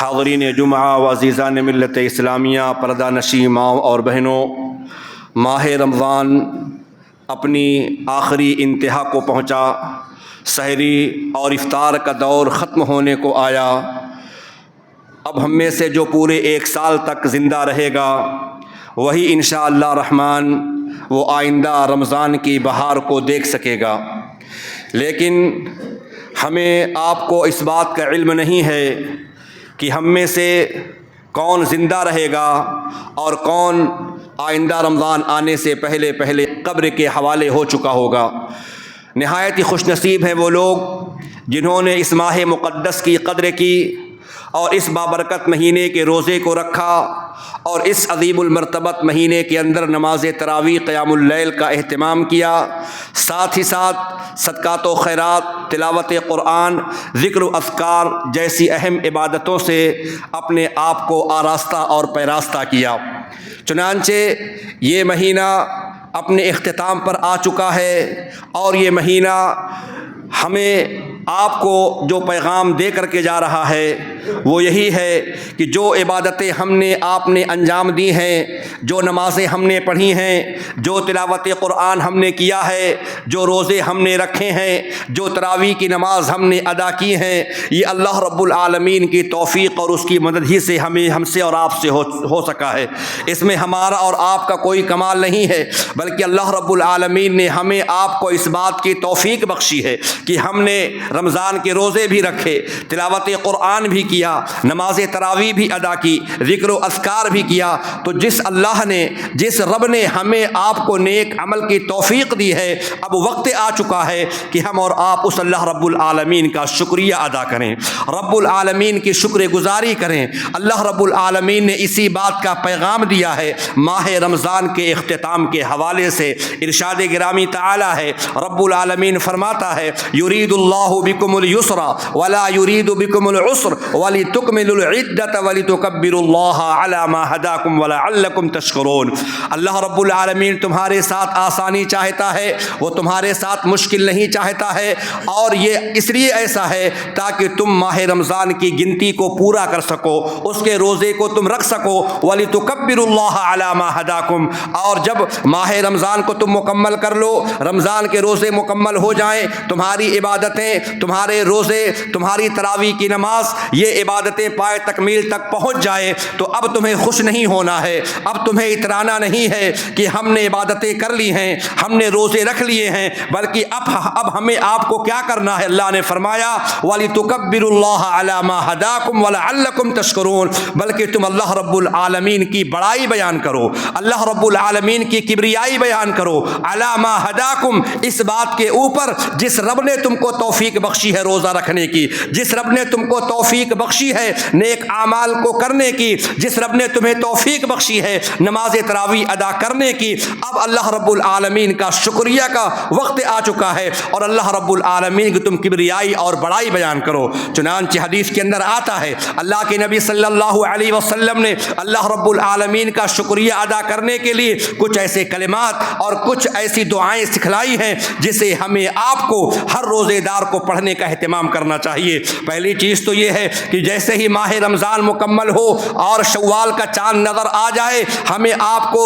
حاضرین جمعہ و عزیزان ملت اسلامیہ، پردہ نشین ماؤں اور بہنوں، ماہ رمضان اپنی آخری انتہا کو پہنچا، سحری اور افطار کا دور ختم ہونے کو آیا۔ اب ہم میں سے جو پورے ایک سال تک زندہ رہے گا وہی انشاءاللہ الرحمن وہ آئندہ رمضان کی بہار کو دیکھ سکے گا، لیکن ہمیں آپ کو اس بات کا علم نہیں ہے کہ ہم میں سے کون زندہ رہے گا اور کون آئندہ رمضان آنے سے پہلے قبر کے حوالے ہو چکا ہوگا۔ نہایت ہی خوش نصیب ہیں وہ لوگ جنہوں نے اس ماہ مقدس کی قدر کی اور اس بابرکت مہینے کے روزے کو رکھا اور اس عظیم المرتبت مہینے کے اندر نماز تراویح قیام اللیل کا اہتمام کیا، ساتھ ہی ساتھ صدقات و خیرات، تلاوت قرآن، ذکر و اذکار جیسی اہم عبادتوں سے اپنے آپ کو آراستہ اور پیراستہ کیا۔ چنانچہ یہ مہینہ اپنے اختتام پر آ چکا ہے اور یہ مہینہ ہمیں آپ کو جو پیغام دے کر کے جا رہا ہے وہ یہی ہے کہ جو عبادتیں ہم نے آپ نے انجام دی ہیں، جو نمازیں ہم نے پڑھی ہیں، جو تلاوت قرآن ہم نے کیا ہے، جو روزے ہم نے رکھے ہیں، جو تراویح کی نماز ہم نے ادا کی ہیں، یہ اللہ رب العالمین کی توفیق اور اس کی مدد ہی سے ہم سے اور آپ سے ہو سکا ہے۔ اس میں ہمارا اور آپ کا کوئی کمال نہیں ہے، بلکہ اللہ رب العالمین نے ہمیں آپ کو اس بات کی توفیق بخشی ہے کہ ہم نے رمضان کے روزے بھی رکھے، تلاوت قرآن بھی کیا، نماز تراویح بھی ادا کی، ذکر و اذکار بھی کیا۔ تو جس رب نے ہمیں آپ کو نیک عمل کی توفیق دی ہے، اب وقت آ چکا ہے کہ ہم اور آپ اس اللہ رب العالمین کا شکریہ ادا کریں، رب العالمین کی شکر گزاری کریں۔ اللہ رب العالمین نے اسی بات کا پیغام دیا ہے ماہ رمضان کے اختتام کے حوالے سے۔ ارشاد گرامی تعالی ہے، رب العالمین فرماتا ہے یرید اللہ بکم اليسر ولا یرید بکم العسر ولتکملوا العدۃ ولتکبروا اللہ علی ما ہداکم ولعلکم تشکرون۔ اللہ رب العالمین تمہارے ساتھ آسانی چاہتا ہے، وہ تمہارے ساتھ مشکل نہیں چاہتا ہے، اور یہ اس لیے ایسا ہے تاکہ تم ماہ رمضان کی گنتی کو پورا کر سکو، اس کے روزے کو تم رکھ سکو، ولتکبروا اللہ علی ما ہداکم، اور جب ماہ رمضان کو تم مکمل کر لو، رمضان کے روزے مکمل ہو جائیں، تمہاری عبادتیں، تمہارے روزے، تمہاری تراویح کی نماز، یہ عبادتیں پائے تکمیل تک پہنچ جائیں، تو اب تمہیں خوش نہیں ہونا ہے، اب تمہیں اترانا نہیں ہے کہ ہم نے عبادتیں کر لی ہیں، ہم نے روزے رکھ لیے ہیں، بلکہ اب ہمیں آپ کو کیا کرنا ہے؟ اللہ نے فرمایا وَلِتُكَبِّرُوا اللَّهَ عَلَى مَا هَدَاكُمْ وَلَعَلَّكُمْ تَشْكُرُونَ، بلکہ تم اللہ رب العالمین کی بڑائی بیان کرو، اللہ رب العالمین کی کبریائی بیان کرو، عَلَى مَا هَدَاكُمْ، اس بات کے اوپر جس رب نے تم کو توفیق بخشی ہے روزہ رکھنے کی، جس رب نے تم کو توفیق بخشی ہے نیک اعمال کو کرنے کی، جس رب نے تمہیں توفیق بخشی ہے نماز تراویح ادا کرنے کی، اب اللہ رب العالمین کا شکریہ کا وقت آ چکا ہے، اور اللہ رب العالمین کی تم کبریائی اور بڑائی بیان کرو۔ چنانچہ حدیث کے اندر آتا ہے اللہ کے نبی صلی اللہ علیہ وسلم نے اللہ رب العالمین کا شکریہ ادا کرنے کے لیے کچھ ایسے کلمات اور کچھ ایسی دعائیں سکھلائی ہیں جسے ہمیں آپ کو ہر روزے دار کو پڑھنے کا اہتمام کرنا چاہیے۔ پہلی چیز تو یہ ہے کہ جیسے ہی ماہ رمضان مکمل ہو اور شوال کا چاند نظر آ جائے، ہمیں آپ کو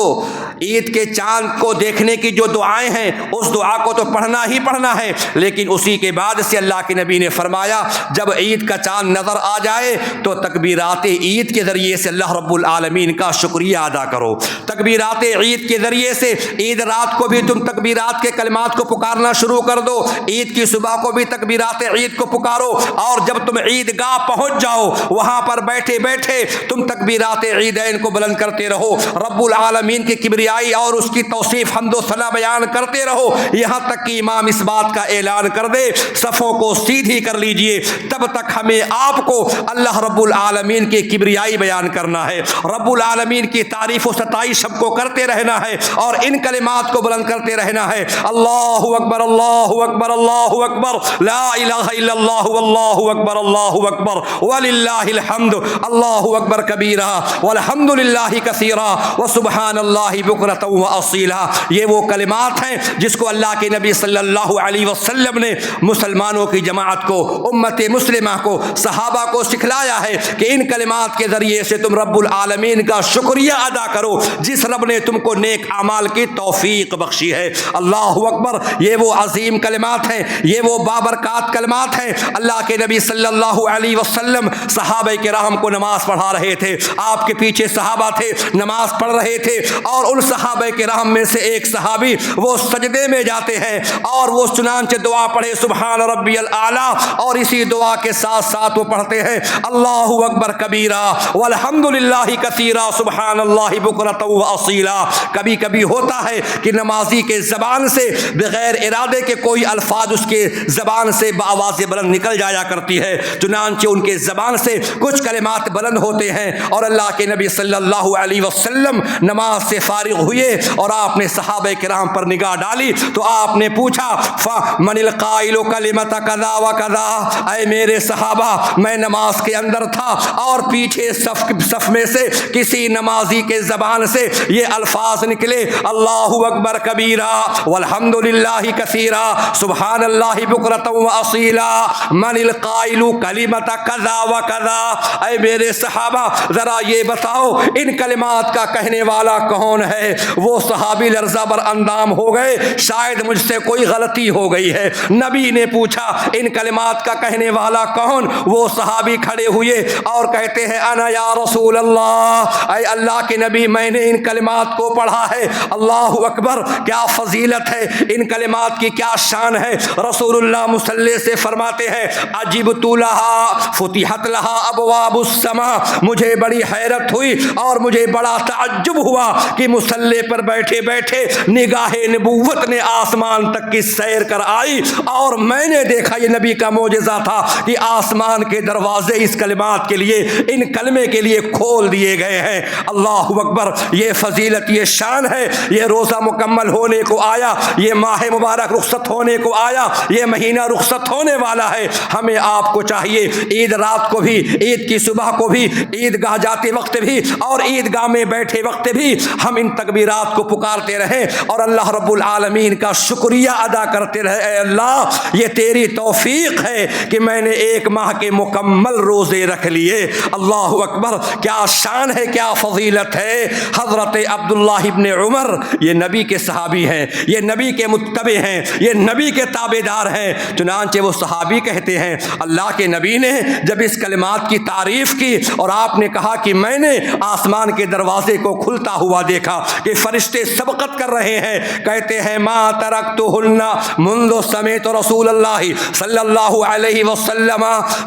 عید کے چاند کو دیکھنے کی جو دعائیں ہیں اس دعا کو تو پڑھنا ہی پڑھنا ہے، لیکن اسی کے بعد سے اللہ کے نبی نے فرمایا جب عید کا چاند نظر آ جائے تو تکبیرات عید کے ذریعے سے اللہ رب العالمین کا شکریہ ادا کرو۔ تکبیرات عید کے ذریعے سے عید رات کو بھی تم تکبیرات کے کلمات کو پکارنا شروع کر دو، عید کی صبح کو بھی تکبیرات عید کو پکارو، اور جب تم عید گاہ پہنچ جاؤ وہاں پر بیٹھے بیٹھے تم تکبیرات عیدین کو بلند کرتے رہو، رب العالمین کی کبریائی اور اس کی توصیف حمد و ثنا بیان کرتے رہو، یہاں تک کہ امام اس بات کا اعلان کر دے صفوں کو سیدھی کر لیجئے۔ تب تک ہمیں آپ کو اللہ رب العالمین کی کبریائی بیان کرنا ہے، رب العالمین کی تعریف و ستائش سب کو کرتے رہنا ہے، اور ان کلمات کو بلند کرتے رہنا ہے، اللہ اکبر اللہ اکبر اللہ اکبر، لا الہ الا اللہ واللہ اکبر اللہ اکبر وللہ الحمد، اللہ اکبر کبیرہ والحمد للہ کثیرہ وسبحان اللہ بکرۃ و اصیلا، یہ وہ کلمات ہیں جس کو اللہ کے نبی صلی اللہ علیہ وسلم نے مسلمانوں کی جماعت کو، امت مسلمہ کو، صحابہ کو سکھلایا ہے کہ ان کلمات کے ذریعے سے تم رب العالمین کا شکریہ ادا کرو جس رب نے تم کو نیک اعمال کی توفیق بخشی ہے۔ اللہ اکبر، یہ وہ عظیم کلمات ہیں، یہ وہ بابرکات کلمات ہیں۔ اللہ کے نبی صلی اللہ علیہ وسلم صحابہ کرام کو نماز پڑھا رہے تھے، آپ کے پیچھے صحابہ تھے نماز پڑھ رہے تھے، اور ان صحابہ کرام میں سے ایک صحابی وہ سجدے میں جاتے ہیں اور وہ چنانچہ دعا پڑھے سبحان ربی الاعلیٰ، اور اسی دعا کے ساتھ ساتھ وہ پڑھتے ہیں اللہ اکبر کبیرہ والحمد للہ کثیرہ سبحان اللہ بکرۃ و اصیلا۔ کبھی کبھی ہوتا ہے کہ نمازی کے زبان سے بغیر ارادے کے کوئی الفاظ اس کے زبان سے بآواز بلند نکل جایا کرتی ہے، چنانچہ ان کے زبان سے کچھ کلمات بلند ہوتے ہیں، اور اللہ کے نبی صلی اللہ علیہ وسلم نماز سے فارغ ہوئے اور آپ نے صحابہ کرام پر نگاہ ڈالی تو آپ نے پوچھا فمن القائل کلمۃ کذا و کذا، اے میرے صحابہ میں نماز کے اندر تھا اور پیچھے صف میں سے کسی نمازی کے زبان سے یہ الفاظ نکلے اللہ اکبر کبیرہ والحمد للہ کثیرہ سبحان اللہ بکرۃ و اصیلا من القائل کلمۃ کذا و کذا، اے میرے صحابہ ذرا یہ بتاؤ ان کلمات کا کہنے والا کون ہے؟ وہ صحابی لرزہ بر اندام ہو گئے، شاید مجھ سے کوئی غلطی ہو گئی ہے۔ نبی نے پوچھا ان کلمات کا کہنے والا کون؟ وہ صحابی کھڑے ہوئے اور کہتے ہیں انا یا رسول اللہ، اے اللہ کے نبی میں نے ان کلمات کو پڑھا ہے۔ اللہ اکبر، کیا فضیلت ہے ان کلمات کی، کیا شان ہے۔ رسول اللہ مصلی سے فرماتے ہیں عجبت لہا فتحت لہا ابواب السماء، مجھے بڑی حیرت ہوئی اور مجھے بڑا تعجب ہوا کہ مصلی پر بیٹھے بیٹھے نگاہ نبوت نے آسمان تک کی سیر کر آئی، اور میں نے دیکھا یہ نبی کا معجزہ تھا کہ آسمان کے دروازے اس کلمات کے لیے، ان کلمے کے لیے کھول دیے گئے ہیں۔ اللہ اکبر، یہ فضیلت، یہ شان ہے۔ یہ روزہ مکمل ہونے کو آیا، یہ ماہ مبارک رخصت ہونے کو آیا، یہ مہینہ رخصت ہونے والا ہے۔ ہمیں آپ کو چاہیے عید رات کو بھی، عید کی صبح کو بھی، عیدگاہ جاتے وقت بھی اور عیدگاہ میں بیٹھے وقت بھی ہم ان تکبیرات کو پکارتے رہیں اور اللہ رب العالمین کا شکریہ ادا کرتے رہے۔ اے اللہ یہ تیری توفیق ہے کہ میں نے ایک ماہ کے مکمل روزے رکھ لیے۔ اللہ اکبر، کیا شان ہے، کیا فضیلت ہے۔ حضرت عبداللہ ابن عمر یہ نبی کے صحابی ہیں، یہ نبی کے متبع ہیں، یہ نبی کے تابع دار ہیں۔ چنانچہ وہ صحابی کہتے ہیں اللہ کے نبی نے جب اس کلمات کی تعریف کی اور آپ نے کہا کہ میں نے آسمان کے دروازے کو کھلتا ہوا دیکھا کہ فرشتے سبقت کر رہے ہیں، کہتے ہیں ما ترکتہن منذ سمعت رسول اللہ صلی اللہ علیہ وسلم،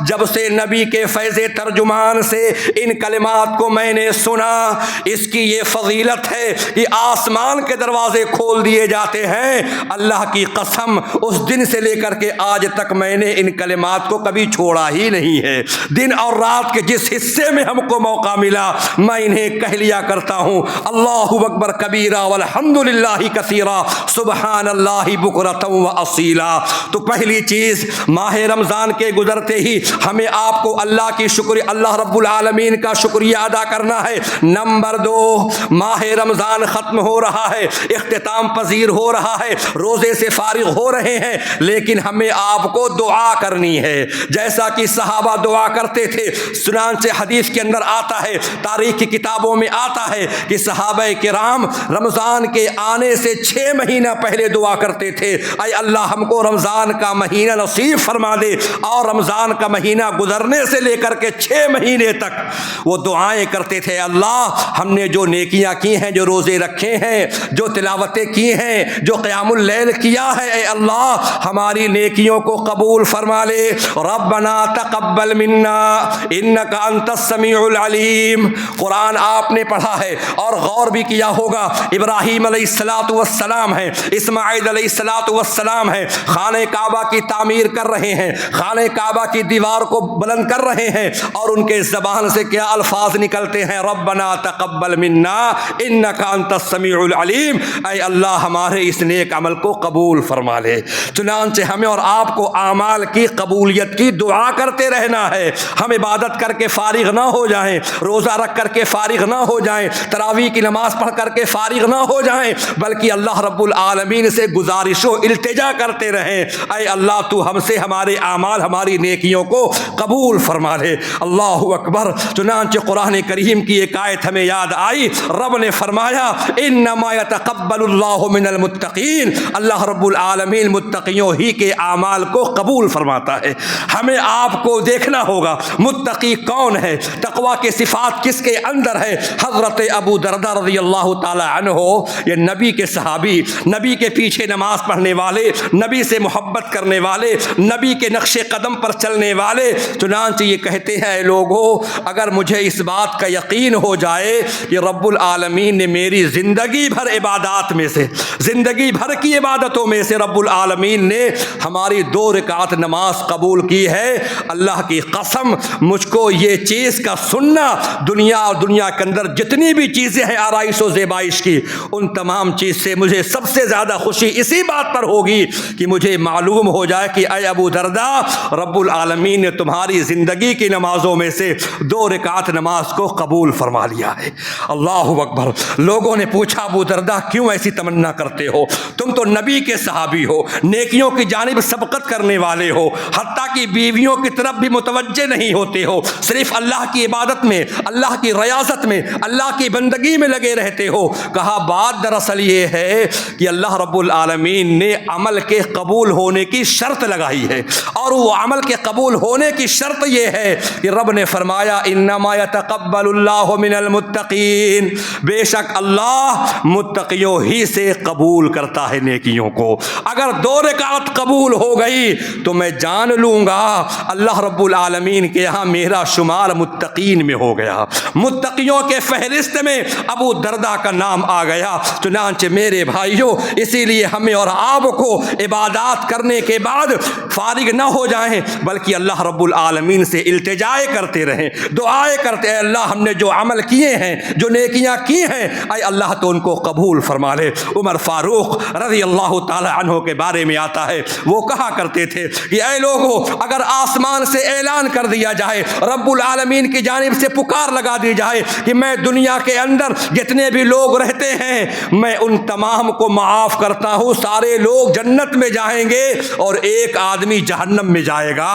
جب سے نبی کے فیض ترجمان سے ان کلمات کو میں نے سنا۔ اس کی یہ فضیلت ہے کہ آسمان کے دروازے کھول دیے جاتے ہیں۔ اللہ کی قسم اس دن سے لے کر کے آج تک میں نے ان کلمات کو کبھی چھوڑا ہی نہیں ہے۔ دن اور رات کے جس حصے میں ہم کو موقع ملا میں انہیں کہہ لیا کرتا ہوں اللہ اکبر کبیرہ والحمد للہ کثیرہ سبحان اللہ بکرۃ و اصیلا۔ تو پہلی چیز ماہ رمضان کے گزرتے ہی ہمیں آپ کو اللہ کی اللہ رب العالمین کا شکریہ ادا کرنا ہے۔ نمبر 2، ماہ رمضان ختم ہو رہا ہے، اختتام پذیر ہو رہا ہے، روزے سے فارغ ہو رہے ہیں، لیکن ہمیں آپ کو دعا کرنی ہے جیسا کہ صحابہ دعا کرتے تھے۔ چنانچہ حدیث کے اندر آتا ہے، تاریخ کی کتابوں میں آتا ہے کہ صحابہ کرام رمضان کے آنے سے 6 مہینہ پہلے دعا کرتے تھے اے اللہ ہم کو رمضان کا مہینہ نصیب فرما دے، اور رمضان کا مہینہ گزرنے سے لے کر کے 6 مہینے تک وہ دعائیں کرتے تھے اللہ ہم نے جو نیکیاں کی ہیں، جو روزے رکھے ہیں، جو تلاوتیں کی ہیں، جو قیام اللیل کیا ہے، اے اللہ ہماری نیکیوں کو قبول فرما لے۔ ربنا تقبل منا انک انت السمیع العلیم۔ قرآن آپ نے پڑھا ہے اور غور بھی کیا ہوگا، ابراہیم علیہ السلام ہیں، اسماعیل علیہ السلام ہیں، خانہ کعبہ کی تعمیر کر رہے ہیں، خانہ کعبہ کی دیوار کو بلند کر رہے ہیں، اور ان کے زبان سے کیا الفاظ نکلتے ہیں ربنا تقبل منا انک انت السمیع العلیم، اے اللہ ہمارے اس نیک عمل کو قبول فرما لے۔ چنانچہ ہمیں اور آپ کو اعمال کی قبولیت کی دعا کرتے رہنا ہے۔ ہم عبادت کر کے فارغ نہ ہو جائیں، روزہ رکھ کر کے فارغ نہ ہو جائیں، تراویح کی نماز پڑھ کر کے فارغ نہ ہو جائیں بلکہ اللہ رب العالمین سے گزارش و التجا کرتے رہیں، اے اللہ تو ہم سے ہمارے اعمال ہماری نیکیوں کو قبول فرما لے۔ اللہ اکبر۔ چنانچہ قرآن کریم کی ایک آیت ہمیں یاد آئی، رب نے فرمایا انما یتقبل اللہ من المتقین، اللہ رب العالمین متقیوں ہی کے اعمال کو قبول فرماتا ہے۔ ہمیں آپ کو دیکھنا ہوگا متقی کون ہے، تقوی کے صفات کس کے اندر ہے۔ حضرت ابو درداء رضی اللہ تعالی عنہ، یہ نبی کے صحابی، نبی کے پیچھے نماز پڑھنے والے، نبی سے محبت کرنے والے، نبی کے نقش قدم پر چلنے والے، چنانچہ یہ کہتے ہیں اے لوگو، اگر مجھے اس بات کا یقین ہو جائے کہ رب العالمین نے میری زندگی بھر عبادات میں سے، زندگی بھر کی عبادتوں میں سے رب العالمین نے ہماری 2 رکعت نماز قبول کی ہے، اللہ کی قسم مجھ کو یہ چیز کا سننا، دنیا اور دنیا کے اندر جتنی بھی چیزیں ہیں آرائش و زیبائش کی، ان تمام چیز سے مجھے سب سے زیادہ خوشی اسی بات پر ہوگی کہ مجھے معلوم ہو جائے کہ اے ابو درداء، رب العالمین نے تمہاری زندگی کی نمازوں میں سے 2 رکعت نماز کو قبول فرما لیا ہے۔ اللہ اکبر۔ لوگوں نے پوچھا ابو درداء کیوں ایسی تمنا کرتے ہو؟ تم تو نبی کے صحابی ہو، نیکیوں کی جانب سبقت کرنے والے ہو، حتیٰ کہ بیویوں کی طرف بھی متوجہ نہیں ہوتے ہو، صرف اللہ کی عبادت میں، اللہ کی ریاضت میں، اللہ کی بندگی میں لگے رہتے ہو۔ کہا بات دراصل یہ ہے کہ اللہ رب العالمین نے عمل کے قبول ہونے کی شرط لگائی ہے، اور وہ عمل کے قبول ہونے کی شرط یہ ہے کہ رب نے فرمایا انما یتقبل اللہ من المتقین، بے شک اللہ متقیوں ہی سے قبول کرتا ہے نیکیوں کو۔ اگر 2 رکعت قبول ہو گئی تو میں جان لوں گا اللہ رب العالمین کے یہاں میرا شمار متقین میں ہو گیا، متقیوں کے فہرست میں ابو درداء کا نام آ گیا۔ چنانچہ میرے بھائیوں، اسی لیے ہمیں اور آپ کو عبادات کرنے کے بعد فارغ نہ ہو جائیں بلکہ اللہ رب العالمین سے التجائے کرتے رہیں، دعائیں کرتے ہیں اللہ ہم نے جو عمل کیے ہیں، جو نیکیاں کی ہیں، اے اللہ تو ان کو قبول فرما لے۔ عمر فاروق رضی اللہ تعالی عنہ کے بارے میں آتا ہے، وہ کہا کرتے تھے کہ اے لوگو، اگر آسمان سے اعلان کر دیا جائے، رب العالمین کی جانب سے پکار لگا دی جائے کہ میں دنیا کے اندر جتنے بھی لوگ رہتے ہیں میں ان تمام کو معاف کرتا ہوں، سارے لوگ جنت میں جائیں گے اور ایک آدمی جہنم میں جائے گا۔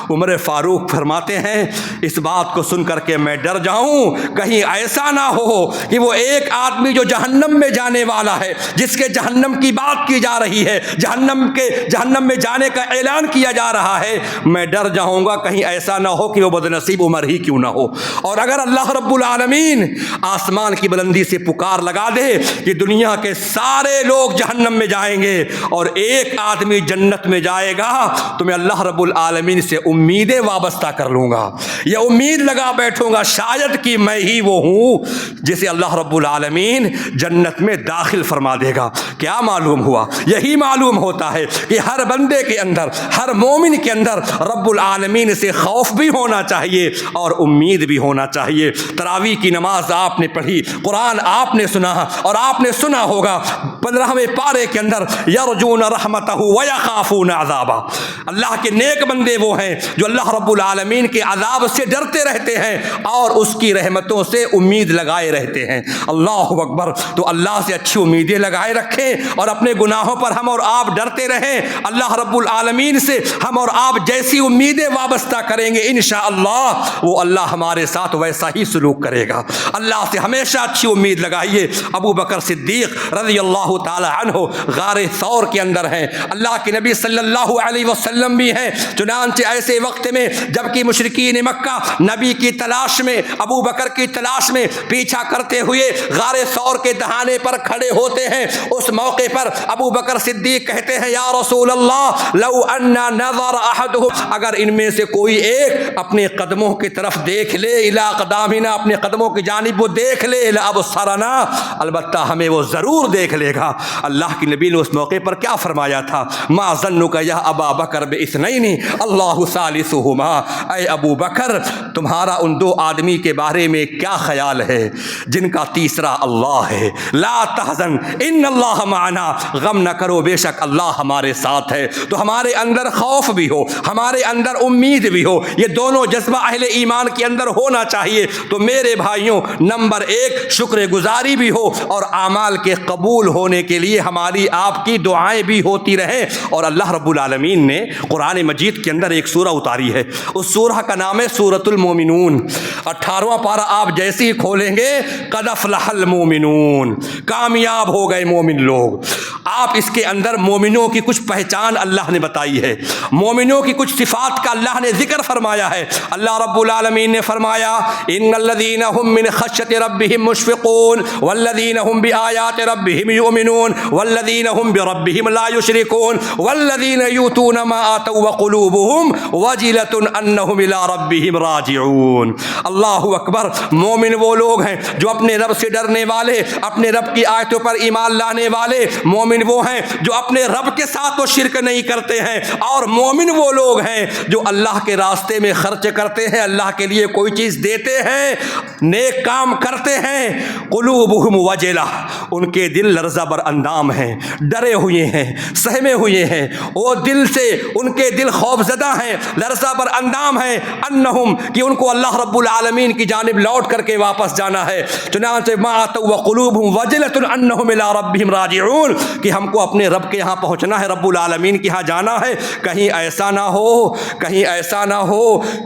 عمر فاروق فرماتے ہیں اس بات کو سن کر کے میں ڈر جاؤں کہیں ایسا نہ ہو کہ وہ ایک آدمی جو جہنم میں جانے والا ہے، جس کے جہنم کی بات کی جا رہی ہے، جہنم میں جانے کا اعلان کیا جا رہا ہے، میں ڈر جاؤں گا کہیں ایسا نہ ہو کہ وہ بدنصیب عمر ہی کیوں نہ ہو۔ اور اگر اللہ رب العالمین آسمان کی بلندی سے پکار لگا دے کہ دنیا کے سارے لوگ جہنم میں جائیں گے اور ایک آدمی جنت میں جائے گا، تو میں اللہ رب العالمین سے امیدیں وابستہ کر لوں گا، یہ امید لگا بیٹھوں گا شاید کہ میں ہی وہ ہوں جسے اللہ رب العالمین جنت میں داخل فرما دے گا۔ کیا معلوم ہوا؟ یہی معلوم ہوتا ہے کہ ہر بندے کے اندر، ہر مومن کے اندر رب العالمین سے خوف بھی ہونا چاہیے اور امید بھی ہونا چاہیے۔ تراویح کی نماز آپ نے پڑھی، قرآن آپ نے سنا اور آپ نے سنا ہوگا 15ویں پارے کے اندر یرجون رحمتہ ویخافون عذابہ، اللہ کے نیک بندے وہ ہیں جو اللہ رب العالمین کے عذاب سے ڈرتے رہتے ہیں اور اس کی رحمتوں سے امید لگائے رہتے ہیں۔ اللہ اکبر۔ تو اللہ سے اچھی امیدیں لگائے رکھیں اور اپنے گناہوں پر ہم اور آپ ڈرتے رہیں، اللہ رب العالمین سے ہم اور آپ جیسی امیدیں وابستہ کریں گے انشاءاللہ وہ اللہ ہمارے ساتھ ویسا ہی سلوک کرے گا۔ اللہ سے ہمیشہ اچھی امید لگائیے۔ ابو بکر صدیق رضی اللہ تعالی عنہ غار ثور کے اندر ہیں، اللہ کے نبی صلی اللہ علیہ وسلم بھی ہیں۔ چنانچہ ایسے وقت میں جبکہ مشرکین مکہ نبی کی تلاش میں، ابو بکر کی تلاش میں پیچھا کرتے ہوئے غار ثور کے دہانے پر کھڑے ہوتے ہیں، اس موقع پر ابو بکر صدیق کہتے ہیں یا رسول اللہ لو انا نظر احدهم، اگر ان میں سے کوئی ایک اپنے قدموں کی طرف دیکھ لے، الی اقدامنا، اپنے قدموں کی جانب وہ دیکھ لے، لابصرنا، البتہ ہمیں وہ ضرور دیکھ لے گا۔ تھا، اللہ کے نبی نے اس موقع پر کیا فرمایا تھا؟ ما ظنک یا ابا بکر باثنین اللہ ثالثہما، اے ابو بکر تمہارا ان دو آدمی کے بارے میں کیا خیال ہے جن کا تیسرا اللہ ہے؟ لا تحزن ان اللہ معنا، غم نہ کرو بے شک اللہ ہمارے ساتھ ہے۔ تو ہمارے اندر خوف بھی ہو، ہمارے اندر امید بھی ہو، یہ دونوں جذبہ اہل ایمان کے اندر ہونا چاہیے۔ تو میرے بھائیوں، نمبر ایک شکر گزاری بھی ہو اور اعمال کے قبول ہونے کے لیے ہماری آپ کی دعائیں بھی ہوتی رہیں۔ اور اللہ رب العالمین نے قرآن مجید کے اندر ایک سورہ اتاری ہے، اس سورہ کا نام ہے سورۃ المومنون۔ 18واں پارہ آپ جیسے ہی کھولیں گے قد افلح المومنون، کامیاب ہو گئے مومن لوگ۔ آپ اس کے اندر مومنوں کی کچھ پہچان اللہ نے بتائی ہے، مومنوں کی کچھ صفات کا اللہ نے ذکر فرمایا ہے۔ اللہ رب العالمین نے فرمایا ان الذین هم من خشیۃ ربهم مشفقون والذین هم بآیات ربهم یؤمنون والذین هم بربهم لا یشرکون والذین یؤتون ما آتوا وقلوبهم وجلۃ انهم الی ربهم راجعون۔ اللہ اکبر، مومن وہ لوگ ہیں جو اپنے رب سے ڈرنے والے، اپنے رب کی آیتوں پر ایمان لانے والے۔ مومن وہ ہیں جو اپنے رب کے ساتھ تو شرک نہیں کرتے ہیں، اور مومن وہ لوگ ہیں جو اللہ کے راستے میں خرچ کرتے ہیں، اللہ کے لیے کوئی چیز دیتے ہیں، نیک کام کرتے ہیں۔ قلوبہم وجلہ، ان کے دل لرزہ بر اندام ہیں، ڈرے ہوئے ہیں، سہمے ہوئے ہیں، وہ دل سے ان کے دل خوف زدہ ہیں، لرزہ بر اندام ہیں، انہم کہ ان کو اللہ رب العالمین کی جانب لوٹ کر کے واپس جانا ہے۔ چنانچہ ما آتوا وقلوبہم وجلۃ انہم الی ربہم راجعون، کہ ہم کو اپنے رب کے یہاں پہنچنا ہے، رب العالمین کے یہاں جانا ہے۔ کہیں ایسا نہ ہو، کہیں ایسا نہ ہو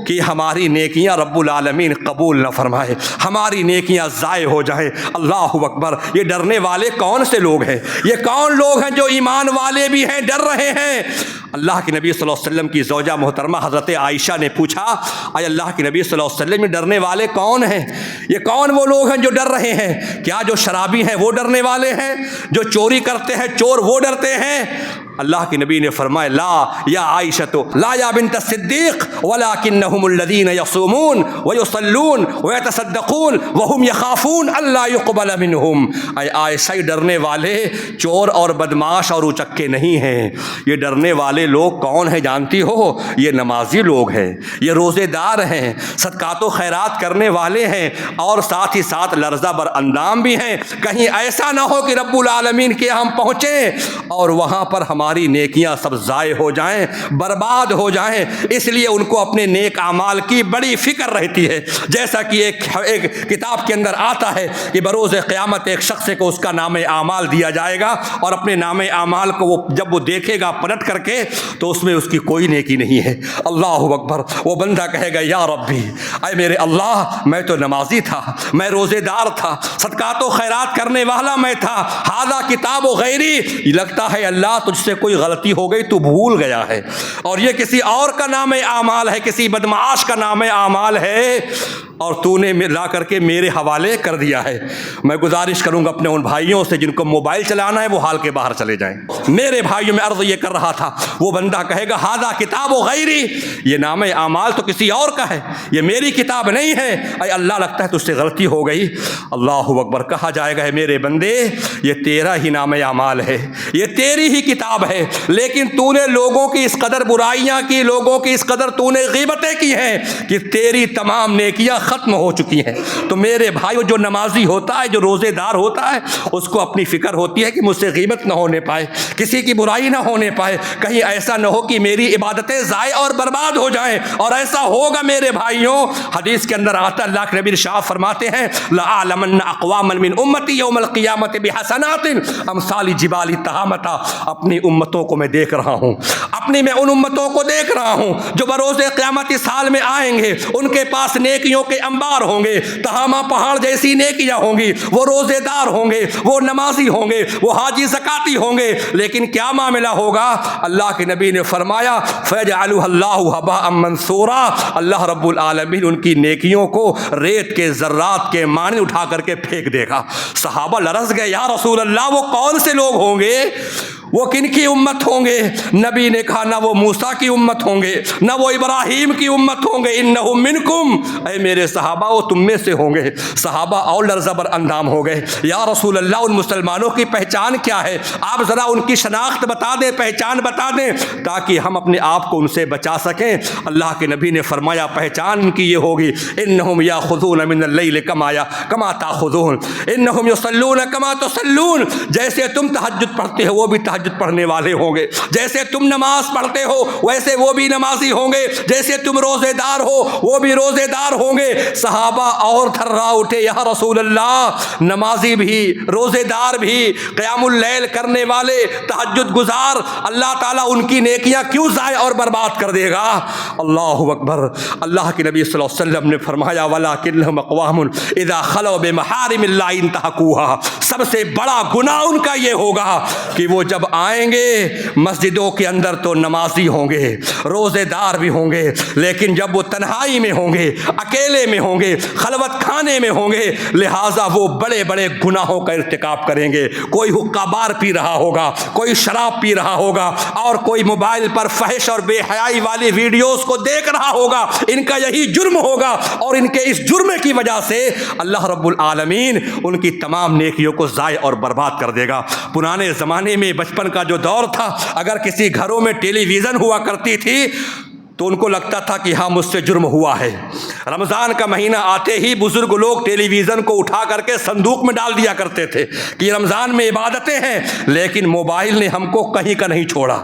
کہ ہماری نیکیاں رب العالمین قبول نہ فرمائے، ہماری نیکیاں ضائع ہو جائیں۔ اللہ اکبر، یہ ڈرنے والے کون سے لوگ ہیں؟ یہ کون لوگ ہیں جو ایمان والے بھی ہیں، ڈر رہے ہیں؟ اللہ کے نبی صلی اللہ علیہ وسلم کی زوجہ محترمہ حضرت عائشہ نے پوچھا، اے اللہ کے نبی صلی اللہ علیہ وسلم، ڈرنے والے کون ہیں؟ یہ کون وہ لوگ ہیں جو ڈر رہے ہیں؟ کیا جو شرابی ہیں وہ ڈرنے والے ہیں؟ جو چوری کرتے ہیں چور وہ ڈرتے ہیں؟ اللہ کے نبی نے فرمایا لا یا عائشہ لا یا بنت الصدیق ولکنہم الذین یصومون ویصلون ویتصدقون وہم یخافون اللہ یقبل منہم۔ اے عائشہ، ڈرنے والے چور اور بدماش اور اچکے نہیں ہیں، یہ ڈرنے والے لوگ کون ہیں جانتی ہو؟ یہ نمازی لوگ ہیں، یہ روزے دار ہیں، صدقات و خیرات کرنے والے ہیں، اور ساتھ ہی ساتھ لرزہ بر اندام بھی ہیں۔ کہیں ایسا نہ ہو کہ رب العالمین کے ہم پہنچیں اور وہاں پر ہماری نیکیاں سب ضائع ہو جائیں، برباد ہو جائیں۔ اس لیے ان کو اپنے نیک اعمال کی بڑی فکر رہتی ہے۔ جیسا کہ ایک کتاب کے اندر آتا ہے کہ بروز قیامت ایک شخص کو اس کا نام اعمال دیا جائے گا، اور اپنے نام اعمال کو جب وہ دیکھے گا پلٹ کر کے تو اس میں اس کی کوئی نیکی نہیں ہے۔ اللہ اکبر، وہ بندہ کہے گا یا ربی، اے میرے اللہ، میں تو نمازی تھا، میں روزے دار تھا، صدقات و خیرات کرنے والا میں تھا، ھذا کتاب غیری، لگتا ہے اللہ تجھ سے کوئی غلطی ہو گئی، تو بھول گیا ہے، اور یہ کسی اور کا نام اعمال ہے، کسی بدمعاش کا نام اعمال ہے، اور تو نے لا کر کے میرے حوالے کر دیا ہے۔ میں گزارش کروں گا اپنے ان بھائیوں سے جن کو موبائل چلانا ہے وہ حال کے باہر چلے جائیں۔ میرے بھائیوں، میں عرض یہ کر رہا تھا، وہ بندہ کہے گا ھذا کتاب غیری، یہ نام اعمال تو کسی اور کا ہے، یہ میری کتاب نہیں ہے۔ اے اللہ، لگتا ہے تجھ سے غلطی ہو گئی۔ اللہ اکبر، کہا جائے گا میرے بندے، یہ تیرا ہی نام اعمال ہے، یہ تیری ہی کتاب ہے، لیکن تو نے لوگوں کی اس قدر برائیاں کی، لوگوں کی اس قدر تو نے غیبتیں کی ہیں کہ تیری تمام نیکیاں ختم ہو چکی ہیں۔ تو میرے بھائیو، جو نمازی ہوتا ہے، جو روزے دار ہوتا ہے، اس کو اپنی فکر ہوتی ہے کہ مجھ سے غیبت نہ ہونے پائے، کسی کی برائی نہ ہونے پائے، کہیں ایسا نہ ہو کہ میری عبادتیں ضائع اور برباد ہو جائیں۔ اور ایسا ہوگا میرے بھائیوں، حدیث کے اندر آتا ہے، اللہ کے نبی ارشاد فرماتے ہیں لَأَعْلَمَنَّ أَقْوَامًا مِّنْ أُمَّتِي يَوْمَ الْقِيَامَةِ بِحَسَنَاتٍ أَمْثَالِ جِبَالِ التِّهَامَةِ۔ اپنی امتوں کو میں دیکھ رہا ہوں، میں ان امتوں کو دیکھ رہا ہوں جو بروز قیامت اس حال میں آئیں گے، ان کے پاس نیکیوں کے انبار ہوں گے، تہامہ پہاڑ جیسی نیکیاں ہوں گی، وہ روزے دار ہوں گے، وہ نمازی ہوں گے، وہ حاجی زکاتی ہوں گے، لیکن کیا معاملہ ہوگا؟ اللہ کے نبی نے فرمایا فَيَجْعَلُهَا اللَّهُ هَبَاءً مَنثُورًا، اللہ رب العالمین ان کی نیکیوں کو ریت کے ذرات کے مانند اٹھا کر کے پھینک دے گا۔ صحابہ لرز گئے، یا رسول اللہ، وہ کون سے لوگ ہوں گے؟ وہ کن کی امت ہوں گے؟ نبی نے کہا نہ وہ موسیٰ کی امت ہوں گے، نہ وہ ابراہیم کی امت ہوں گے، انہم منکم، اے میرے صحابہ وہ تم میں سے ہوں گے۔ صحابہ اور لرزبر اندام ہو گئے، یا رسول اللہ ان مسلمانوں کی پہچان کیا ہے؟ آپ ذرا ان کی شناخت بتا دیں، پہچان بتا دیں تاکہ ہم اپنے آپ کو ان سے بچا سکیں۔ اللہ کے نبی نے فرمایا پہچان ان کی یہ ہوگی، انہم یاخذون من اللیل کما تاخذون، انہم یصلون کما تصلون، جیسے تم تہجد پڑھتے ہو وہ بھی تہجد پڑھنے والے ہوں گے، جیسے تم نماز پڑھتے ہو ویسے وہ بھی نمازی ہوں گے، جیسے تم روزے دار ہو وہ بھی روزے دار ہوں گے۔ صحابہ اور تھرا اٹھے، یا رسول اللہ نمازی بھی، روزے دار بھی، قیام اللیل کرنے والے، تہجد گزار، اللہ تعالیٰ ان کی نیکیاں کیوں ضائع اور برباد کر دے گا؟ اللہ اکبر۔ اللہ کے نبی صلی اللہ علیہ وسلم نے فرمایا وَلَٰكِنَّهُمْ أَقْوَامٌ إِذَا خَلَوْا بِمَحَارِمِ اللَّهِ انتهكوها، سب سے بڑا گناہ ان کا یہ ہوگا کہ وہ جب آئیں گے مسجدوں کے اندر تو نمازی ہوں گے، روزے دار بھی ہوں گے، لیکن جب وہ تنہائی میں ہوں گے، اکیلے میں ہوں گے، خلوت خانے میں ہوں گے، لہٰذا وہ بڑے بڑے گناہوں کا ارتکاب کریں گے۔ کوئی حقہ بار پی رہا ہوگا، کوئی شراب پی رہا ہوگا، اور کوئی موبائل پر فحش اور بے حیائی والی ویڈیوز کو دیکھ رہا ہوگا۔ ان کا یہی جرم ہوگا، اور ان کے اس جرم کی وجہ سے اللہ رب العالمین ان کی تمام نیکیوں کو ضائع اور برباد کر دے گا۔ پرانے زمانے میں بچپن کا جو دور تھا، اگر کسی گھروں میں ٹیلی ویژن ہوا کرتی تھی تو ان کو لگتا تھا کہ ہاں مجھ سے جرم ہوا ہے۔ رمضان کا مہینہ آتے ہی بزرگ لوگ ٹیلی ویژن کو اٹھا کر کے صندوق میں ڈال دیا کرتے تھے کہ رمضان میں عبادتیں ہیں، لیکن موبائل نے ہم کو کہیں کا نہیں چھوڑا۔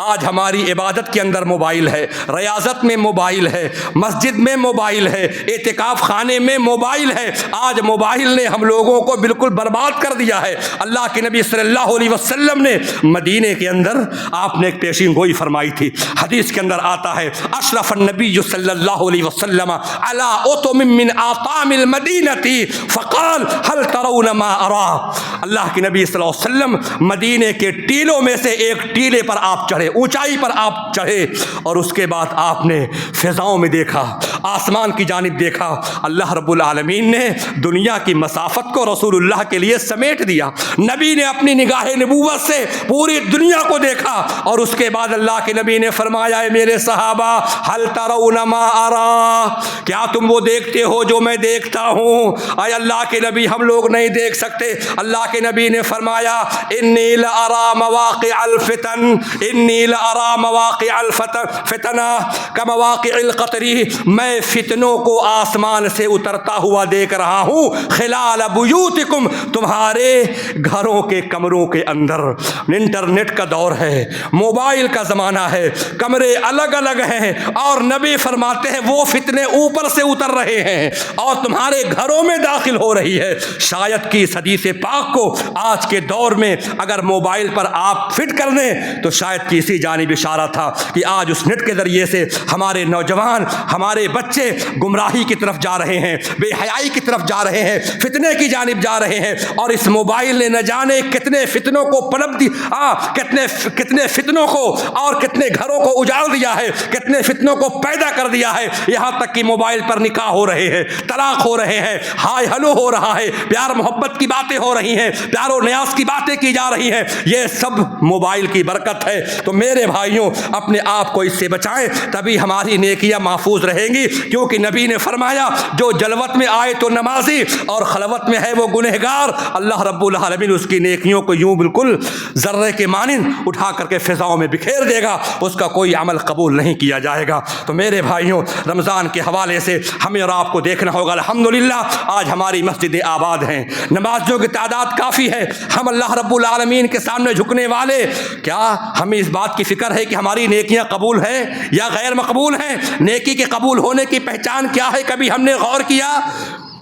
آج ہماری عبادت کے اندر موبائل ہے، ریاضت میں موبائل ہے، مسجد میں موبائل ہے، اعتکاف خانے میں موبائل ہے۔ آج موبائل نے ہم لوگوں کو بالکل برباد کر دیا ہے۔ اللہ کے نبی صلی اللہ علیہ وسلم نے مدینے کے اندر آپ نے ایک پیشین گوئی فرمائی تھی۔ حدیث کے اندر آتا ہے اشرف النبی صلی اللہ علیہ وسلم علی اطم من اطام المدینہ فقال هل ترون ما ارى، اللہ کے نبی صلی اللہ علیہ وسلم مدینے کے ٹیلوں میں سے ایک ٹیلے پر آپ چڑھے، اونچائی پر آپ چڑھے، اور اس کے بعد آپ نے فضاؤں میں دیکھا، آسمان کی جانب دیکھا۔ اللہ رب العالمین نے دنیا کی مسافت کو رسول اللہ کے لیے سمیٹ دیا۔ نبی نے اپنی نگاہ نبوت سے پوری دنیا کو دیکھا، اور اس کے بعد اللہ کے نبی نے فرمایا اے میرے صحابہ هل ترون ما ارى، کیا تم وہ دیکھتے ہو جو میں دیکھتا ہوں؟ اے اللہ کے نبی ہم لوگ نہیں دیکھ سکتے۔ اللہ کے نبی نے فرمایا انی لارى مواقع الفتن، انی لارى مواقع الفتن کمواقع القطر، میں فتنوں کو آسمان سے اترتا ہوا دیکھ رہا ہوں خلال بیوتکم، تمہارے گھروں کے کمروں کے اندر۔ انٹرنیٹ کا دور ہے، موبائل کا زمانہ ہے، کمرے الگ الگ ہیں، اور نبی فرماتے ہیں وہ فتنے اوپر سے اتر رہے ہیں اور تمہارے گھروں میں داخل ہو رہی ہے۔ شاید کہ اس حدیث پاک کو آج کے دور میں اگر موبائل پر آپ فٹ کر دیں تو شاید کہ اسی جانب اشارہ تھا کہ آج اس نیٹ کے ذریعے سے ہمارے نوجوان، ہمارے بچے گمراہی کی طرف جا رہے ہیں، بے حیائی کی طرف جا رہے ہیں، فتنے کی جانب جا رہے ہیں، اور اس موبائل نے نہ جانے کتنے فتنوں کو پنپ دی، کتنے فتنوں کو اور کتنے گھروں کو اجاڑ دیا ہے، کتنے فتنوں کو پیدا کر دیا ہے۔ یہاں تک کہ موبائل پر نکاح ہو رہے ہیں، طلاق ہو رہے ہیں، ہائے ہلو ہو رہا ہے، پیار محبت کی باتیں ہو رہی ہیں، پیار و نیاز کی باتیں کی جا رہی ہیں۔ یہ سب موبائل کی برکت ہے۔ تو میرے بھائیوں اپنے آپ کو اس سے بچائیں، تبھی ہماری نیکیاں محفوظ رہیں گی، کیونکہ نبی نے فرمایا جو جلوت میں آئے تو نمازی اور خلوت میں ہے وہ گنہگار، اللہ رب العالمین اس کی نیکیوں کو یوں بالکل ذرے کے مانند اٹھا کر کے فضاؤں میں بکھیر دے گا، اس کا کوئی عمل قبول نہیں کیا جائے گا۔ تو میرے بھائیوں رمضان کے حوالے سے ہمیں اور آپ کو دیکھنا ہوگا، الحمدللہ آج ہماری مسجدیں آباد ہیں، نمازیوں کی تعداد کافی ہے، ہم اللہ رب العالمین کے سامنے جھکنے والے، کیا ہمیں اس بات کی فکر ہے کہ ہماری نیکیاں قبول ہیں یا غیر مقبول ہیں؟ نیکی کے قبول ہونے کی پہچان کیا ہے؟ کبھی ہم نے غور کیا؟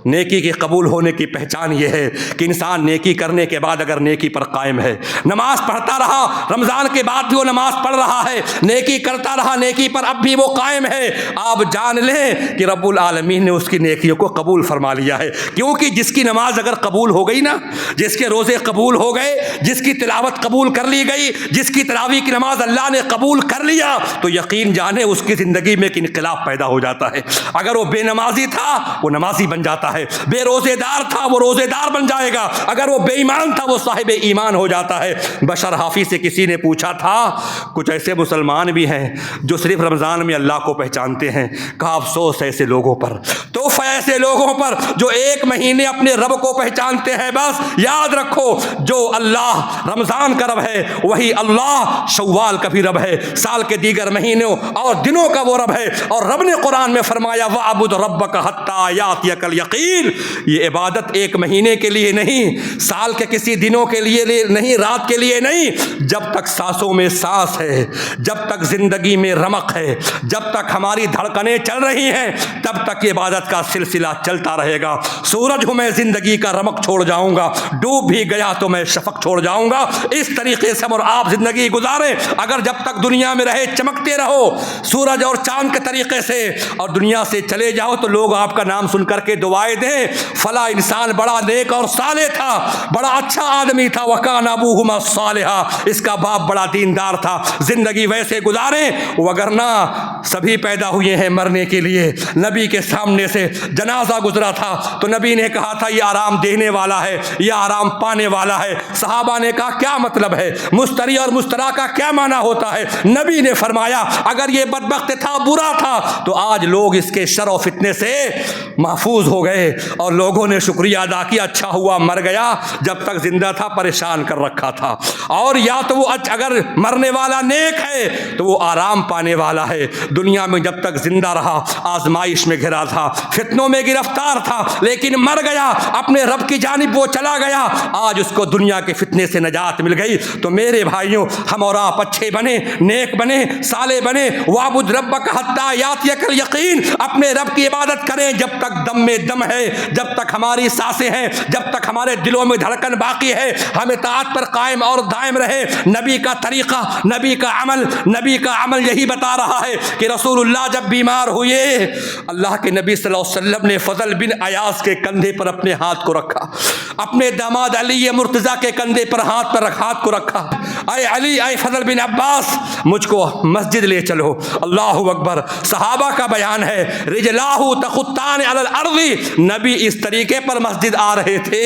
نیکی کے قبول ہونے کی پہچان یہ ہے کہ انسان نیکی کرنے کے بعد اگر نیکی پر قائم ہے، نماز پڑھتا رہا، رمضان کے بعد بھی وہ نماز پڑھ رہا ہے، نیکی کرتا رہا، نیکی پر اب بھی وہ قائم ہے، آپ جان لیں کہ رب العالمین نے اس کی نیکیوں کو قبول فرما لیا ہے۔ کیونکہ جس کی نماز اگر قبول ہو گئی نا، جس کے روزے قبول ہو گئے، جس کی تلاوت قبول کر لی گئی، جس کی تراویح کی نماز اللہ نے قبول کر لیا، تو یقین جانے اس کی زندگی میں ایک انقلاب پیدا ہو جاتا ہے۔ اگر وہ بے نمازی تھا وہ نمازی بن جاتا ہے. بے روزے دار تھا وہ روزے دار بن جائے گا, اگر وہ بے ایمان تھا وہ صاحب ایمان ہو جاتا ہے. بشر حافظ سے کسی نے پوچھا تھا کچھ ایسے مسلمان بھی ہیں جو صرف رمضان میں اللہ کو پہچانتے ہیں. کہا افسوس ایسے لوگوں پر, توفہ ایسے لوگوں پر جو ایک مہینے اپنے رب کو پہچانتے ہیں. بس یاد رکھو جو اللہ رمضان کا رب ہے وہی اللہ شوال کا بھی رب ہے, سال کے دیگر مہینوں اور دنوں کا وہ رب ہے. اور رب نے قرآن میں فرمایا وَاعْبُدْ رَبَّكَ حَتَّىٰ يَأْتِيَكَ الْيَقِينُ. یہ عبادت ایک مہینے کے لیے نہیں, سال کے کسی دنوں کے لیے نہیں, رات کے لیے نہیں. جب تک سانسوں میں سانس ہے, جب تک زندگی میں رمق ہے, جب تک ہماری دھڑکنیں چل رہی ہیں تب تک عبادت کا سلسلہ چلتا رہے گا. سورج ہوں میں زندگی کا رمق چھوڑ جاؤں گا, ڈوب بھی گیا تو میں شفق چھوڑ جاؤں گا. اس طریقے سے اور آپ زندگی گزاریں. اگر جب تک دنیا میں رہے چمکتے رہو سورج اور چاند کے طریقے سے, اور دنیا سے چلے جاؤ تو لوگ آپ کا نام سن کر کے دعائیں دیں فلاں انسان بڑا نیک اور صالح تھا, بڑا اچھا آدمی تھا, وَكَانَ أَبُوهُمَا صَالِحًا, اس کا باپ بڑا دیندار تھا. زندگی ویسے گزاریں, وگرنہ سبھی پیدا ہوئے ہیں مرنے کے لیے. نبی کے سامنے سے جنازہ گزرا تھا تو نبی نے کہا تھا یہ آرام دینے والا ہے, یہ آرام پانے والا ہے. صحابہ نے کہا کیا مطلب ہے, مستری اور مسترا کا کیا معنی ہوتا ہے؟ نبی نے فرمایا اگر یہ بدبخت تھا, برا تھا, تو آج لوگ اس کے شر و فتنے سے محفوظ ہو گئے اور لوگوں نے شکریہ ادا کیا, اچھا ہوا مر گیا, جب تک زندہ تھا پریشان کر رکھا تھا. اور یا تو وہ اگر مرنے والا نیک ہے تو وہ آرام پانے والا ہے. دنیا میں جب تک زندہ رہا آزمائش میں گھرا تھا, فتنوں میں گرفتار تھا, لیکن مر گیا, اپنے رب کی جانب وہ چلا گیا, آج اس کو دنیا کے فتنے سے نجات مل گئی. تو میرے بھائیوں ہم اور آپ اچھے بنے, نیک بنے, صالح بنے. وَاعْبُدْ رَبَّكَ حَتَّىٰ يَأْتِيَكَ الْيَقِينُ, اپنے رب کی عبادت کریں جب تک دم میں دم ہے, جب تک ہماری سانسیں ہیں, جب تک ہمارے دلوں میں دھڑکن باقی ہے. ہم اطاعت پر قائم اور دائم رہے. نبی کا طریقہ, نبی کا عمل یہی بتا رہا ہے کہ رسول اللہ جب بیمار ہوئے اللہ کے نبی صلی اللہ علیہ وسلم نے فضل بن عیاض کے کندھے پر اپنے ہاتھ کو رکھا, اپنے داماد علی مرتضیٰ کے کندھے پر ہاتھ کو رکھا. اے علی, اے فضل بن عباس, مجھ کو مسجد لے چلو. اللہ اکبر. صحابہ کا بیان ہے رجلاہ تخطان علی الارض, نبی اس طریقے پر مسجد آ رہے تھے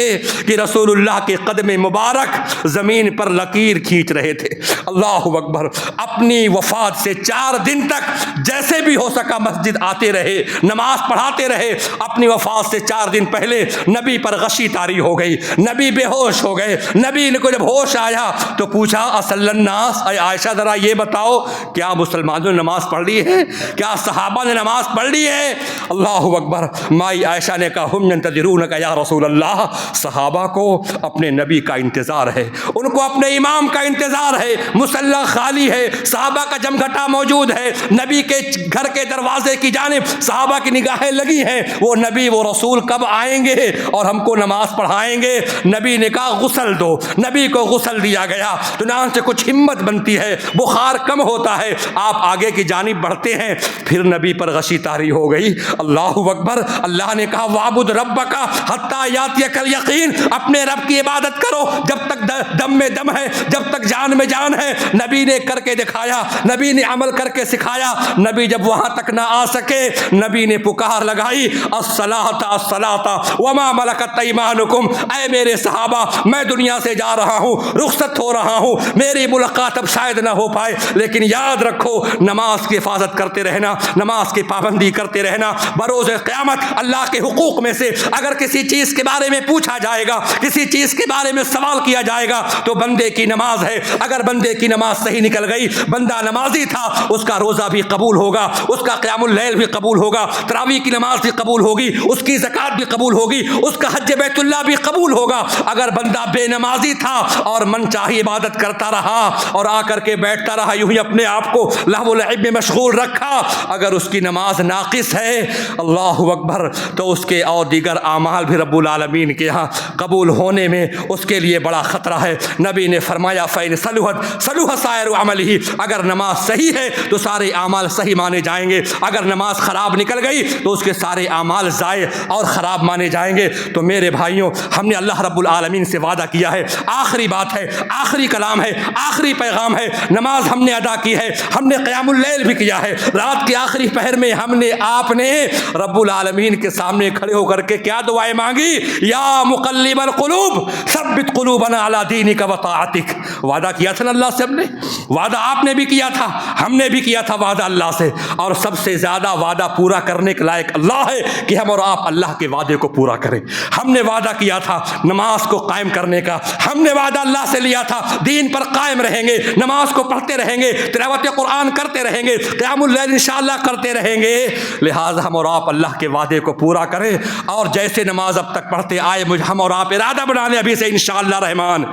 کہ رسول اللہ کے قدم مبارک زمین پر لکیر کھینچ رہے تھے. اللہ اکبر. اپنی وفات سے 4 دن تک جیسے بھی ہو سکا مسجد آتے رہے, نماز پڑھاتے رہے. اپنی وفات سے 4 دن پہلے نبی پر غشی طاری ہو گئی, نبی بے ہوش ہو گئے. نبی کو جب ہوش آیا تو پوچھا اصل الناس, اے عائشہ ذرا یہ بتاؤ کیا مسلمانوں نے نماز پڑھ لی ہے, کیا صحابہ نے نماز پڑھ لی ہے؟ اللہ اکبر. مائی عائشہ نے کہا ہم ینتظرونک یا رسول اللہ, صحابہ کو اپنے نبی کا انتظار ہے, ان کو اپنے امام کا انتظار ہے. مصلی خالی ہے, صحابہ کا جمگھٹا موجود ہے, نبی کے گھر کے دروازے کی جانب صحابہ کی نگاہیں لگی ہیں, وہ نبی وہ رسول کب آئیں گے اور ہم کو نماز پڑھائیں گے. نبی نے کہا غسل دو, نبی کو غسل دیا گیا. چنانچہ کچھ ہمت بنتی ہے, بخار کم ہوتا ہے, آپ آگے کی جانب بڑھتے ہیں, پھر نبی پر غشی طاری ہو گئی. اللہ اکبر. اللہ نے کہا وَاعْبُدْ رَبَّكَ حَتَّىٰ يَأْتِيَكَ الْيَقِينُ, اپنے رب کی عبادت کرو جب تک دم میں دم ہے, جب تک جان میں جان ہے. نبی نے کر کے دکھایا, نبی نے عمل کر کے سکھایا. نبی جب وہاں تک نہ آ سکے نبی نے پکار لگائی الصلاۃ الصلاۃ وما ملکت ایمانکم, اے میرے صحابہ میں دنیا سے جا رہا ہوں, رخصت ہو رہا ہوں, میری ملاقات اب شاید نہ ہو پائے, لیکن یاد رکھو نماز کی حفاظت کرتے رہنا, نماز کی پابندی کرتے رہنا. بروز قیامت اللہ کے حقوق میں سے اگر کسی چیز کے بارے میں پوچھا جائے گا, کسی چیز کے بارے میں سوال کیا جائے گا تو بندے کی نماز ہے. اگر بندے کی نماز صحیح نکل گئی, بندہ نمازی تھا, اس کا روزہ بھی قبول ہوگا, اس کا قیام اللیل بھی قبول ہوگا, تراویح کی نماز بھی قبول ہوگی, اس کی زکوٰۃ بھی قبول ہوگی, اس کا حج بیت اللہ بھی قبول ہوگا. اگر بندہ بے نمازی تھا اور من چاہی عبادت کرتا رہا اور آ کر کے بیٹھتا رہا, یوں ہی اپنے آپ کو لہو و لعب میں مشغول رکھا, اگر اس کی نماز ناقص ہے اللہ اکبر تو اس کے اور دیگر اعمال بھی رب العالمین کے ہاں قبول ہونے میں اس کے لیے بڑا خطرہ ہے. نبی نے فرمایا فَإِنْ صَلُحَتْ سَائِرُ عَمَلِهِ, اگر نماز صحیح ہے تو سارے اعمال صحیح مانے جائیں گے, اگر نماز خراب نکل گئی تو اس کے سارے اعمال ضائع اور خراب مانے جائیں گے. تو میرے بھائیوں ہم نے اللہ رب العالمین سے وعدہ کیا ہے، آخری بات ہے، آخری کلام ہے، آخری پیغام ہے، نماز ہم نے ادا کی ہے، ہم نے قیام اللیل بھی کیا ہے، رات کے آخری پہر میں ہم نے آپ نے رب العالمین کے سامنے کھڑے ہو کر کے کیا دعائیں مانگی؟ یا مقلب القلوب ثبت قلوبنا علی دینک و طاعتک. وعدہ کیا تھا نا اللہ سے ہم نے، وعدہ آپ نے بھی کیا تھا، ہم نے بھی کیا تھا وعدہ اللہ سے، اور سب سے زیادہ وعدہ پورا کرنے کے لائق اللہ ہے کہ ہم اور آپ اللہ کے وعدے کو پورا کریں. ہم نے وعدہ کیا تھا نماز کو قائم کرنے کا، ہم نے وعدہ اللہ سے لیا تھا دین پر قائم رہیں گے، نماز کو پڑھتے رہیں گے، تلاوت قرآن کرتے رہیں گے، قیام اللیل انشاءاللہ کرتے رہیں گے. لہٰذا ہم اور آپ اللہ کے وعدے کو پورا کریں، اور جیسے نماز اب تک پڑھتے آئے ہم اور آپ ارادہ بنا لیں ابھی سے انشاءاللہ رحمان،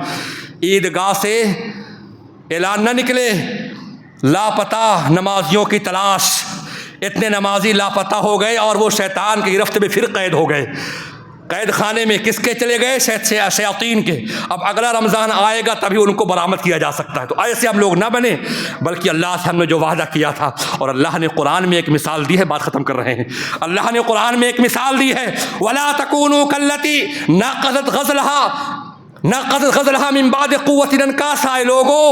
عیدگاہ سے اعلان نہ نکلے لاپتہ نمازیوں کی تلاش. اتنے نمازی لاپتہ ہو گئے اور وہ شیطان کی گرفت میں پھر قید ہو گئے. قید خانے میں کس کے چلے گئے؟ شیاطین کے. اب اگلا رمضان آئے گا تبھی ان کو برآمد کیا جا سکتا ہے. تو ایسے ہم لوگ نہ بنیں، بلکہ اللہ سے ہم نے جو وعدہ کیا تھا، اور اللہ نے قرآن میں ایک مثال دی ہے، بات ختم کر رہے ہیں. اللہ نے قرآن میں ایک مثال دی ہے، وَلَا تَكُونُوا كَالَّتِي نقضت غزلها من بعد قوت انکاسا. لوگوں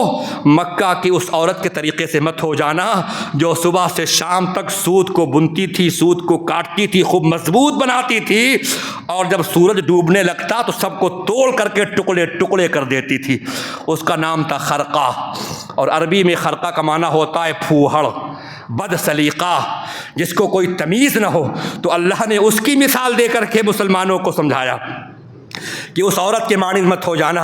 مکہ کی اس عورت کے طریقے سے مت ہو جانا جو صبح سے شام تک سوت کو بنتی تھی، سوت کو کاٹتی تھی، خوب مضبوط بناتی تھی، اور جب سورج ڈوبنے لگتا تو سب کو توڑ کر کے ٹکڑے ٹکڑے کر دیتی تھی. اس کا نام تھا خرقہ، اور عربی میں خرقہ کا معنی ہوتا ہے پھوہڑ، بد سلیقہ، جس کو کوئی تمیز نہ ہو. تو اللہ نے اس کی مثال دے کر کے مسلمانوں کو سمجھایا کہ اس عورت کے مانند مت ہو جانا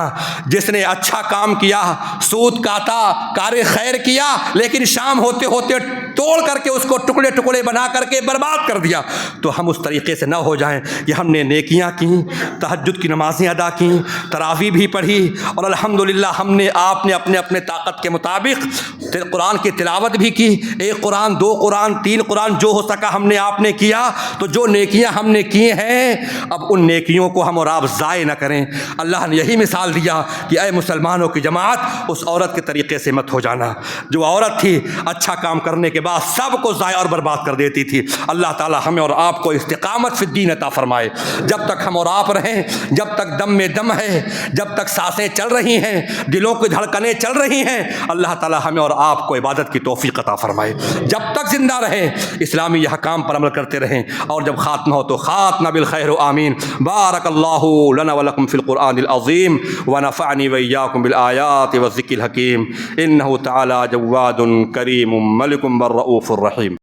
جس نے اچھا کام کیا، سود کاٹا، کار خیر کیا، لیکن شام ہوتے ہوتے توڑ کر کے اس کو ٹکڑے ٹکڑے بنا کر کے برباد کر دیا. تو ہم اس طریقے سے نہ ہو جائیں کہ ہم نے نیکیاں کیں، تہجد کی نمازیں ادا کیں، تراویح بھی پڑھی، اور الحمدللہ ہم نے آپ نے اپنے اپنے طاقت کے مطابق قرآن کی تلاوت بھی کی، 1 قرآن 2 قرآن 3 قرآن جو ہو سکا ہم نے آپ نے کیا. تو جو نیکیاں ہم نے کی ہیں اب ان نیکیوں کو ہم اور آپ ضائع نہ کریں. اللہ نے یہی مثال دیا کہ اے مسلمانوں کی جماعت، اس عورت کے طریقے سے مت ہو جانا جو عورت تھی اچھا کام کرنے کے بعد سب کو ضائع اور برباد کر دیتی تھی. اللہ تعالی ہمیں اور آپ کو استقامت فی الدین عطا فرمائے. جب تک ہم اور آپ رہیں، جب تک دم میں دم ہے، جب تک سانسیں چل رہی ہیں، دلوں کی دھڑکنیں چل رہی ہیں، اللہ تعالی ہمیں اور آپ کو عبادت کی توفیق عطا فرمائے. جب تک زندہ رہیں اسلامی احکام پر عمل کرتے رہیں، اور جب خاتمہ ہو تو خاتمہ بالخیر آمین. بارک اللہ لنا ولکم فی القرآن العظیم ونفعنی وإیاکم بالآیات والذکر الحکیم. انہ تعالی جواد کریم ملک بر رؤوف الرحیم.